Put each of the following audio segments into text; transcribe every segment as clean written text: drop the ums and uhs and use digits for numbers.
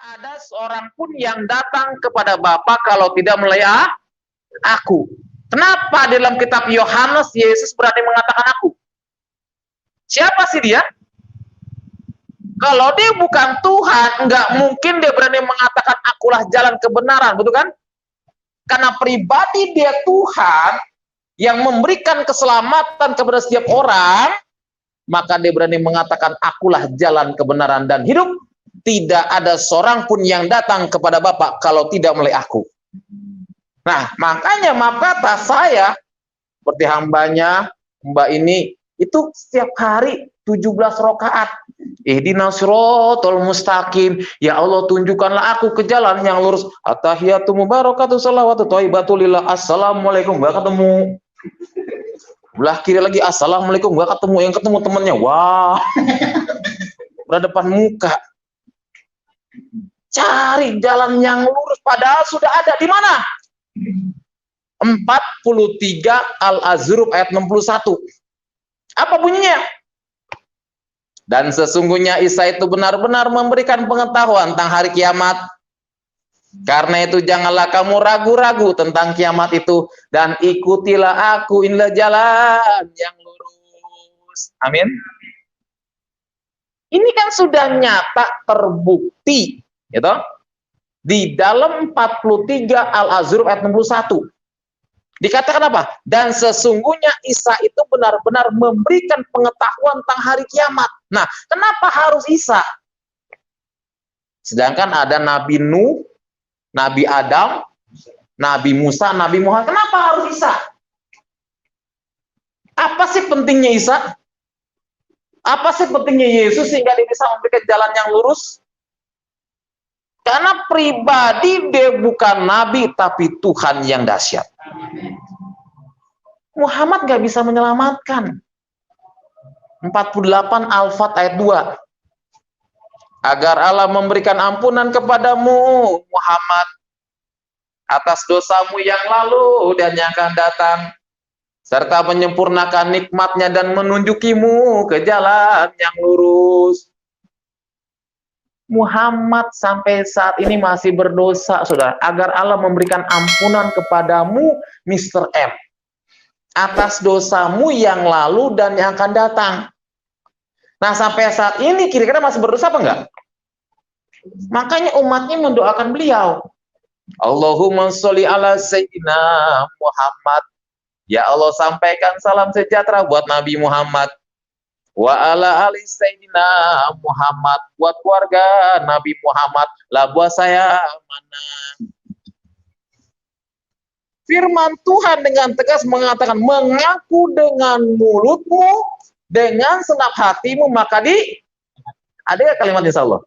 ada seorang pun yang datang kepada Bapa kalau tidak melalui aku. Kenapa dalam kitab Yohanes Yesus berani mengatakan aku? Siapa sih dia? Kalau dia bukan Tuhan, nggak mungkin dia berani mengatakan akulah jalan kebenaran, betul kan? Karena pribadi dia Tuhan yang memberikan keselamatan kepada setiap orang, maka dia berani mengatakan akulah jalan kebenaran dan hidup. Tidak ada seorang pun yang datang kepada Bapa kalau tidak melalui aku. Nah, makanya maaf kata saya, seperti hambanya, Mbak ini, itu setiap hari 17 rakaat. Ihdinas siratal mustaqim. Ya Allah, tunjukkanlah aku ke jalan yang lurus. At-tahiyatu mubarakatuh shalawatu thayyibatu lillah. Assalamualaikum, gak ketemu. Belah kiri lagi, assalamualaikum, gak ketemu. Yang ketemu temannya, wah, berdepan muka. Cari jalan yang lurus, padahal sudah ada di mana? 43 Al-Azruf ayat 61. Apa bunyinya? Dan sesungguhnya Isa itu benar-benar memberikan pengetahuan tentang hari kiamat. Karena itu janganlah kamu ragu-ragu tentang kiamat itu, dan ikutilah aku, inilah jalan yang lurus. Amin. Ini kan sudah nyata terbukti, gitu. Di dalam 43 Al-Azruf ayat 61. Dikatakan apa? Dan sesungguhnya Isa itu benar-benar memberikan pengetahuan tentang hari kiamat. Nah, kenapa harus Isa? Sedangkan ada Nabi Nuh, Nabi Adam, Nabi Musa, Nabi Muhammad. Kenapa harus Isa? Apa sih pentingnya Isa? Apa sih pentingnya Yesus sehingga dia bisa memberikan jalan yang lurus? Karena pribadi dia bukan Nabi, tapi Tuhan yang dahsyat. Muhammad gak bisa menyelamatkan. 48 Al-Fat ayat 2. Agar Allah memberikan ampunan kepadamu, Muhammad, atas dosamu yang lalu dan yang akan datang, serta menyempurnakan nikmatnya dan menunjukimu ke jalan yang lurus. Muhammad sampai saat ini masih berdosa, saudara. Agar Allah memberikan ampunan kepadamu, Mr. M, atas dosamu yang lalu dan yang akan datang. Nah, sampai saat ini kira-kira masih berdosa apa enggak? Makanya umatnya mendoakan beliau. Allahumma sholli ala Sayyidina Muhammad. Ya Allah, sampaikan salam sejahtera buat Nabi Muhammad. Wa ala ali Sayyidina Muhammad, buat keluarga Nabi Muhammad, lah buat saya mana. Firman Tuhan dengan tegas mengatakan, mengaku dengan mulutmu, dengan senap hatimu, maka ada ya kalimat insya Allah.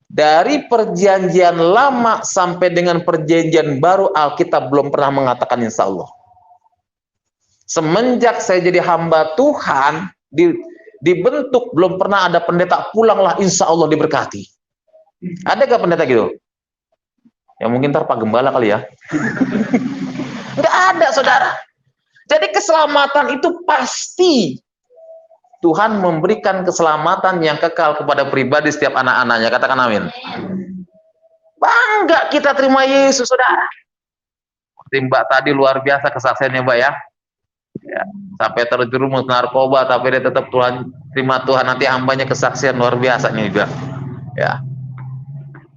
Dari perjanjian lama sampai dengan perjanjian baru, Alkitab belum pernah mengatakan insya Allah. Semenjak saya jadi hamba Tuhan, dibentuk, belum pernah ada pendeta pulanglah insya Allah diberkati. Ada gak pendeta gitu? Ya mungkin ntar Pak Gembala kali ya. Nggak ada, saudara. Jadi keselamatan itu pasti Tuhan memberikan keselamatan yang kekal kepada pribadi setiap anak-anaknya. Katakan amin. Bangga kita terima Yesus, saudara. Seperti Mbak tadi luar biasa kesaksiannya, Mbak ya. Ya, sampai terjerumus narkoba, tapi dia tetap Tuhan, terima Tuhan, nanti hambanya kesaksian luar biasa nih juga. Ya.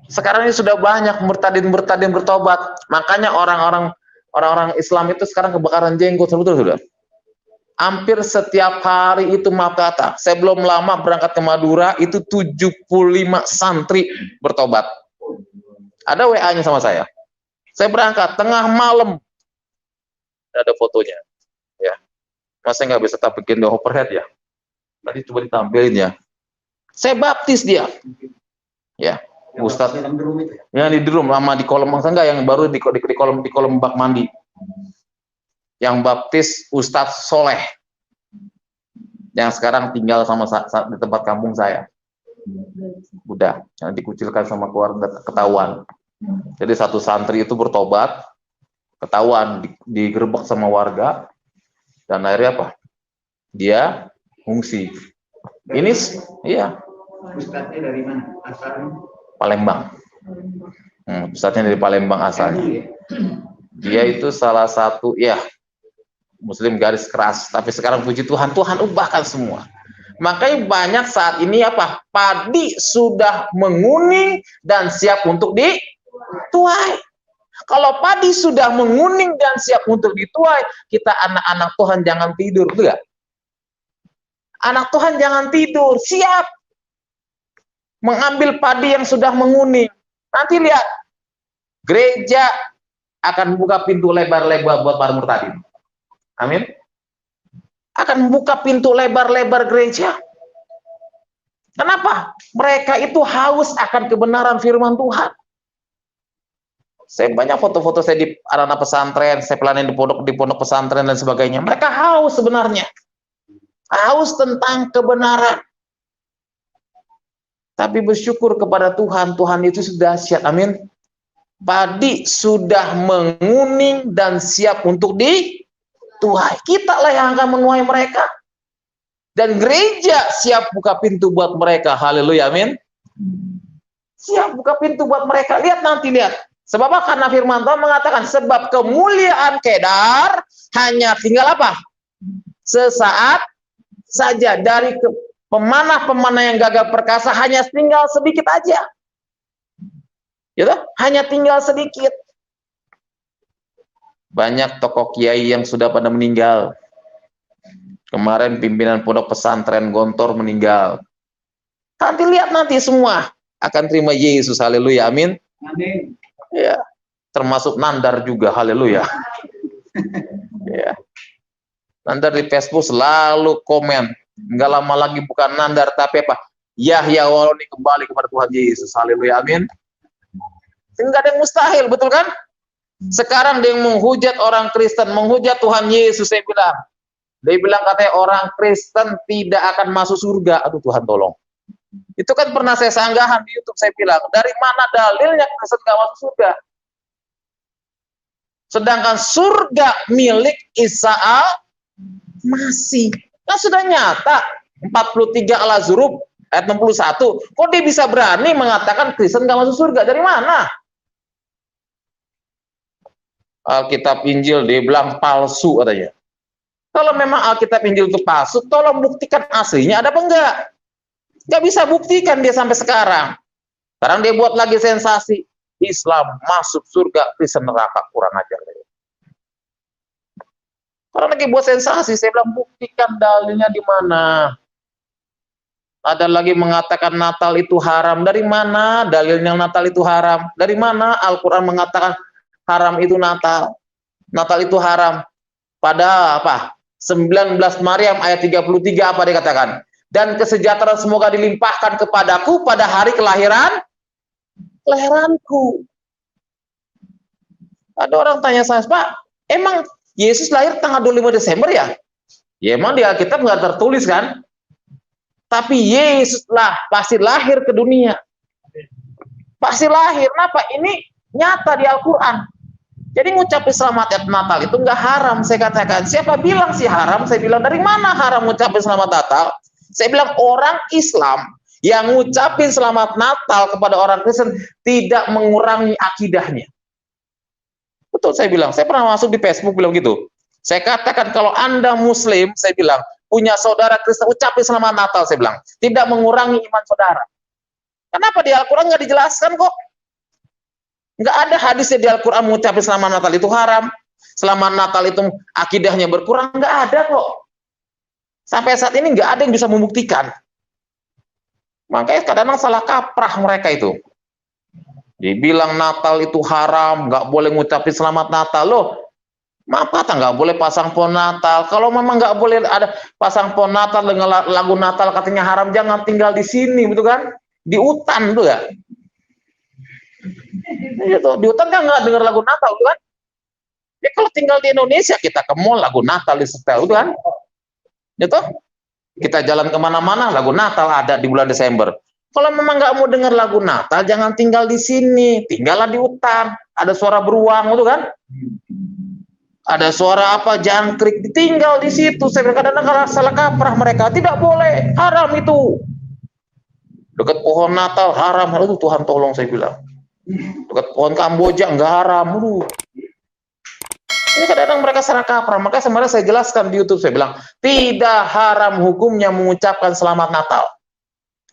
Sekarang ini sudah banyak murtadin bertobat. Makanya orang-orang Islam itu sekarang kebakaran jenggot, betul sudah. Hampir setiap hari itu, maaf kata, saya belum lama berangkat ke Madura, itu 75 santri bertobat. Ada WA-nya sama saya. Saya berangkat tengah malam, ada fotonya. Ya, masa nggak bisa tak bikin overhead ya? Tadi coba ditampilin ya. Saya baptis dia. Ya, Ustadz. Ya di drum, lama di kolam, masa enggak yang baru di kolom bak mandi. Yang baptis Ustadz Soleh. Yang sekarang tinggal sama di tempat kampung saya. Udah, yang dikucilkan sama keluarga ketahuan. Jadi satu santri itu bertobat, ketahuan digerebek sama warga. Dan akhirnya apa? Dia ngungsi. Ini iya, Ustadznya dari mana asalnya? Palembang. Ustadznya dari Palembang asalnya. Dia itu salah satu ya Muslim garis keras, tapi sekarang puji Tuhan, Tuhan ubahkan semua. Makanya banyak saat ini apa? Padi sudah menguning dan siap untuk dituai. Kalau padi sudah menguning dan siap untuk dituai, kita anak-anak Tuhan jangan tidur, betul gak? Anak Tuhan jangan tidur, siap mengambil padi yang sudah menguning. Nanti lihat, gereja akan buka pintu lebar-lebar buat para murtadin. Amin. Akan buka pintu lebar-lebar gereja. Kenapa? Mereka itu haus akan kebenaran firman Tuhan. Saya banyak foto-foto saya di anak-anak pesantren, saya pelayanin di pondok pesantren dan sebagainya. Mereka haus sebenarnya. Haus tentang kebenaran. Tapi bersyukur kepada Tuhan, Tuhan itu sudah siap. Amin. Padi sudah menguning dan siap untuk dituai. Kita lah yang akan menuai mereka. Dan gereja siap buka pintu buat mereka. Haleluya, amin. Siap buka pintu buat mereka. Lihat nanti, lihat. Sebab apa? Karena firman Tuhan mengatakan, sebab kemuliaan Kedar hanya tinggal apa? Sesaat saja. Dari pemanah-pemanah yang gagah perkasa hanya tinggal sedikit aja. Gitu? Hanya tinggal sedikit. Banyak tokoh kiai yang sudah pada meninggal. Kemarin pimpinan pondok pesantren Gontor meninggal. Nanti lihat nanti semua akan terima Yesus. Haleluya, amin. Amin. Ya, termasuk Nandar juga, haleluya. Ya. Nandar di Facebook selalu komen, nggak lama lagi bukan Nandar tapi apa? Yahya Waloni kembali kepada Tuhan Yesus, haleluya, amin. Enggak ada yang mustahil, betul kan? Sekarang dia yang menghujat orang Kristen, menghujat Tuhan Yesus, saya bilang. Dia bilang katanya orang Kristen tidak akan masuk surga. Aduh Tuhan tolong. Itu kan pernah saya sanggahan di YouTube, saya bilang, dari mana dalilnya Kristen gak masuk surga? Sedangkan surga milik Isa masih. Kan sudah nyata, 43 Al-Zurub, ayat 61. Kok dia bisa berani mengatakan Kristen gak masuk surga? Dari mana? Alkitab Injil dia bilang palsu katanya. Kalau memang Alkitab Injil itu palsu, tolong buktikan aslinya ada apa enggak? Nggak bisa buktikan dia sampai sekarang. Sekarang dia buat lagi sensasi. Islam masuk surga, Kristen neraka, kurang ajar. Sekarang lagi buat sensasi, saya bilang buktikan dalilnya di mana. Ada lagi mengatakan Natal itu haram. Dari mana dalilnya Natal itu haram? Dari mana Al-Quran mengatakan haram itu Natal? Natal itu haram. Pada apa? 19 Maryam ayat 33 apa dikatakan? Dan kesejahteraan semoga dilimpahkan kepadaku pada hari kelahiranku. Ada orang tanya saya, Pak, emang Yesus lahir tanggal 25 Desember ya? Ya emang di Alkitab nggak tertulis kan? Tapi Yesus lah pasti lahir ke dunia. Pasti lahir. Kenapa? Ini nyata di Al-Quran. Jadi ngucapin selamat Natal itu nggak haram, saya katakan. Siapa bilang sih haram? Saya bilang dari mana haram ngucapin selamat Natal? Saya bilang orang Islam yang ngucapin selamat Natal kepada orang Kristen tidak mengurangi akidahnya. Betul saya bilang. Saya pernah masuk di Facebook bilang gitu. Saya katakan kalau Anda Muslim, saya bilang punya saudara Kristen ucapin selamat Natal, saya bilang tidak mengurangi iman saudara. Kenapa di Al-Quran nggak dijelaskan kok? Nggak ada hadisnya di Al-Quran mengucapkan selamat Natal itu haram. Selamat Natal itu akidahnya berkurang. Nggak ada kok. Sampai saat ini nggak ada yang bisa membuktikan. Makanya kadang-kadang salah kaprah mereka itu. Dibilang Natal itu haram, nggak boleh ngucapin selamat Natal. Loh, maaf kata nggak boleh pasang pohon Natal. Kalau memang nggak boleh ada pasang pohon Natal dengan lagu Natal katanya haram, jangan tinggal di sini, betul kan? Di hutan tuh ya. Gitu. Di hutan kan nggak dengar lagu Natal, kan? Ya kalau tinggal di Indonesia kita ke mall lagu Natal di setel, kan? Gitu. Kita jalan kemana-mana lagu Natal ada di bulan Desember. Kalau memang nggak mau dengar lagu Natal, jangan tinggal di sini, tinggallah di hutan. Ada suara beruang, itu kan? Ada suara apa jangkrik, tinggal di situ. Saya kadang-kadang salah kaprah mereka, tidak boleh, haram itu. Dekat pohon Natal haram. Aduh Tuhan tolong saya bilang. Dekat pohon Kamboja enggak haram. Aduh. Ini kadang-kadang mereka salah kaprah. Makanya kemarin saya jelaskan di YouTube, saya bilang, tidak haram hukumnya mengucapkan selamat Natal.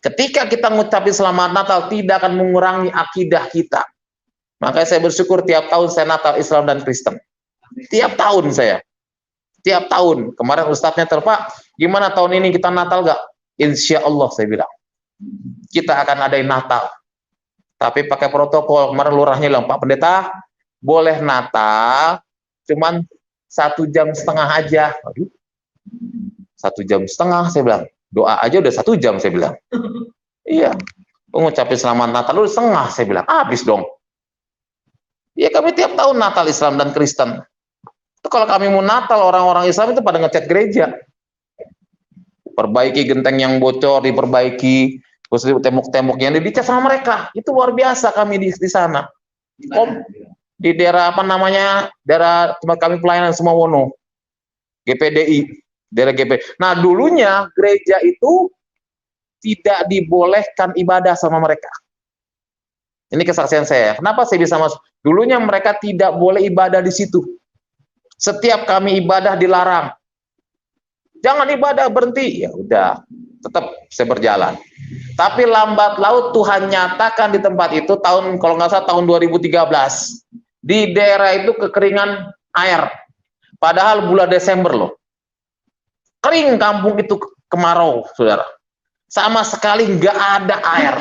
Ketika kita mengucapkan selamat Natal, tidak akan mengurangi akidah kita. Makanya saya bersyukur tiap tahun saya Natal Islam dan Kristen. Tiap tahun saya. Tiap tahun. Kemarin ustadznya Pak, gimana tahun ini kita Natal gak? Insya Allah saya bilang. Kita akan adain Natal. Tapi pakai protokol. Kemarin lurahnya bilang, Pak Pendeta, boleh Natal, cuman 1,5 jam aja. Aduh, 1,5 jam saya bilang. Doa aja udah 1 jam saya bilang. Iya, mengucapin selamat Natal udah setengah saya bilang. Habis dong. Iya, kami tiap tahun Natal Islam dan Kristen. Itu kalau kami mau Natal, orang-orang Islam itu pada ngecat gereja. Perbaiki genteng yang bocor, diperbaiki. Terus tembok-tembok yang dicat sama mereka. Itu luar biasa kami di sana. Di daerah apa namanya, daerah tempat kami pelayanan Sumawono, GPDI, daerah GP. Nah dulunya gereja itu tidak dibolehkan ibadah sama mereka. Ini kesaksian saya. Kenapa saya bisa masuk? Dulunya mereka tidak boleh ibadah di situ. Setiap kami ibadah dilarang. Jangan ibadah, berhenti. Ya udah, tetap saya berjalan. Tapi lambat laut Tuhan nyatakan di tempat itu tahun, kalau nggak salah tahun 2013. Di daerah itu kekeringan air. Padahal bulan Desember loh. Kering kampung itu, kemarau, saudara. Sama sekali nggak ada air.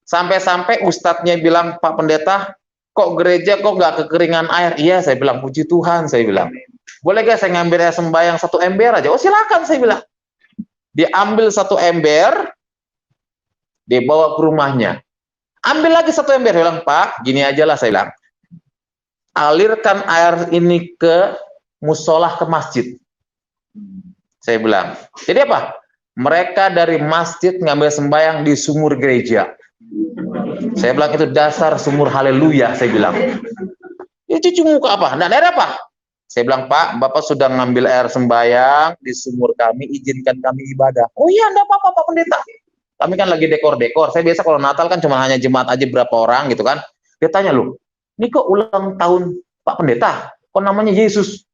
Sampai-sampai ustadznya bilang, Pak Pendeta, kok gereja kok nggak kekeringan air? Iya, saya bilang, puji Tuhan, saya bilang. Boleh gak saya ngambil air sembahyang 1 ember aja? Oh silakan, saya bilang. Diambil 1 ember, dibawa ke rumahnya. Ambil lagi 1 ember, saya bilang, Pak, gini aja lah, saya bilang. Alirkan air ini ke musolah, ke masjid. Saya bilang. Jadi apa? Mereka dari masjid ngambil sembahyang di sumur gereja. Saya bilang itu dasar sumur haleluya, saya bilang. Itu cuci muka apa? Nah, daerah apa? Saya bilang, Pak, Bapak sudah ngambil air sembahyang di sumur kami, izinkan kami ibadah. Oh iya, enggak apa-apa, Pak Pendeta. Kami kan lagi dekor-dekor. Saya biasa kalau Natal kan cuma hanya jemaat aja berapa orang gitu kan. Dia tanya, loh, ini kok ulang tahun Pak Pendeta? Kok namanya Yesus?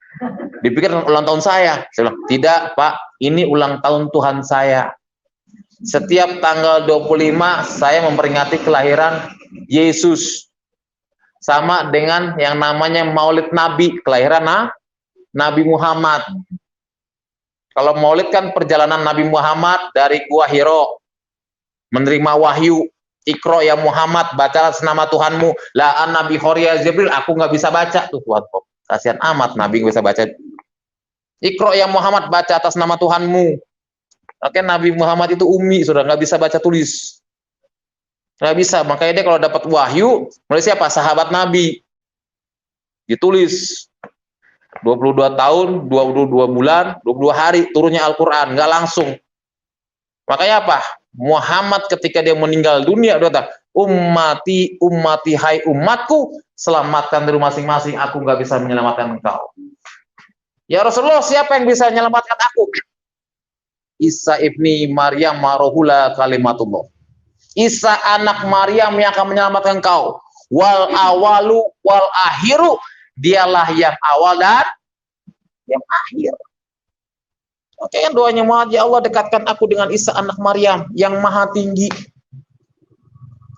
Dipikir ulang tahun saya. Saya bilang, tidak Pak, ini ulang tahun Tuhan saya. Setiap tanggal 25 saya memperingati kelahiran Yesus. Sama dengan yang namanya Maulid Nabi, kelahiran Nabi Muhammad. Kalau Maulid kan perjalanan Nabi Muhammad dari Gua Hiro, menerima wahyu. Iqra ya Muhammad, bacalah nama Tuhanmu. La an Nabi Horia Jibril, aku nggak bisa baca tuh Tuhan. Kasihan amat Nabi nggak bisa baca. Iqra ya Muhammad, baca atas nama Tuhanmu. Oke, Nabi Muhammad itu ummi, sudah nggak bisa baca tulis. Nggak bisa, makanya dia kalau dapat wahyu, mulai siapa? Sahabat Nabi. Ditulis 22 tahun, 22 bulan, 22 hari turunnya Al-Quran, nggak langsung. Makanya apa? Muhammad ketika dia meninggal dunia, dia kata, ummati, ummati, hai umatku, selamatkan diri masing-masing, aku nggak bisa menyelamatkan engkau. Ya Rasulullah, siapa yang bisa menyelamatkan aku? Isa ibni Maryam marohula kalimatullah. Isa anak Maryam yang akan menyelamatkan engkau. Wal awalu wal akhiru, dialah yang awal dan yang akhir. Oke kan doanya Muhammad, ya Allah dekatkan aku dengan Isa anak Maryam yang maha tinggi.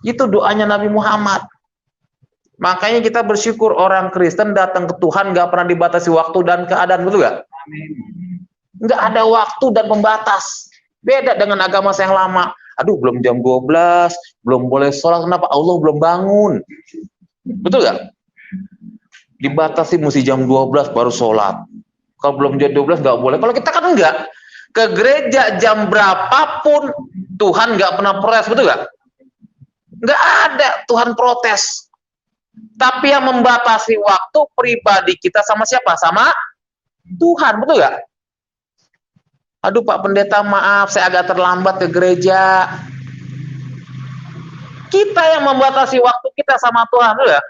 Itu doanya Nabi Muhammad. Makanya kita bersyukur orang Kristen datang ke Tuhan gak pernah dibatasi waktu dan keadaan, betul gak? Nggak ada waktu dan pembatas. Beda dengan agama saya yang lama. Aduh, belum jam 12, belum boleh sholat. Kenapa? Allah belum bangun. Betul nggak? Dibatasi mesti jam 12 baru sholat. Kalau belum jam 12 nggak boleh. Kalau kita kan enggak. Ke gereja jam berapapun Tuhan nggak pernah protes, betul nggak? Nggak ada Tuhan protes. Tapi yang membatasi waktu pribadi kita sama siapa? Sama Tuhan, betul nggak? Aduh Pak Pendeta, maaf saya agak terlambat ke gereja. Kita yang membatasi waktu kita sama Tuhan, ya.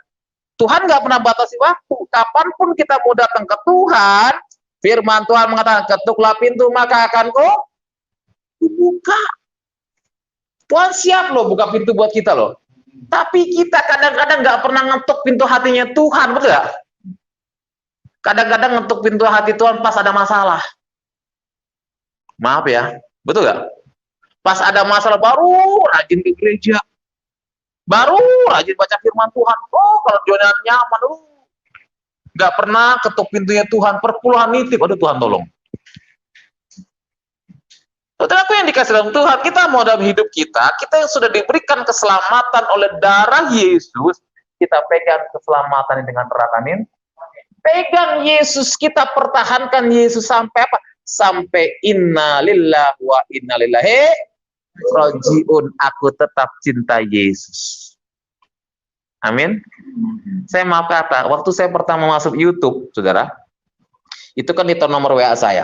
Tuhan nggak pernah batasi waktu. Kapanpun kita mau datang ke Tuhan, firman Tuhan mengatakan, ketuklah pintu maka akan kau dibuka. Tuhan siap loh buka pintu buat kita loh. Tapi kita kadang-kadang nggak pernah ngetuk pintu hatinya Tuhan, betul nggak? Kadang-kadang ngetuk pintu hati Tuhan pas ada masalah. Maaf ya, betul nggak? Pas ada masalah baru rajin ke gereja, baru rajin baca firman Tuhan. Oh, kalau zona nyaman, nggak pernah ketuk pintunya Tuhan, perpuluhan nitip. Aduh Tuhan tolong. Saudara yang dikasih dalam Tuhan, kita mau dalam hidup kita yang sudah diberikan keselamatan oleh darah Yesus, kita pegang keselamatan dengan erat, amin. Pegang Yesus, kita pertahankan Yesus sampai apa? Sampai inna lillahi wa inna ilaihi rajiun. Aku tetap cinta Yesus. Amin. Saya maaf kata, waktu saya pertama masuk YouTube, saudara, itu kan di nomor WA saya.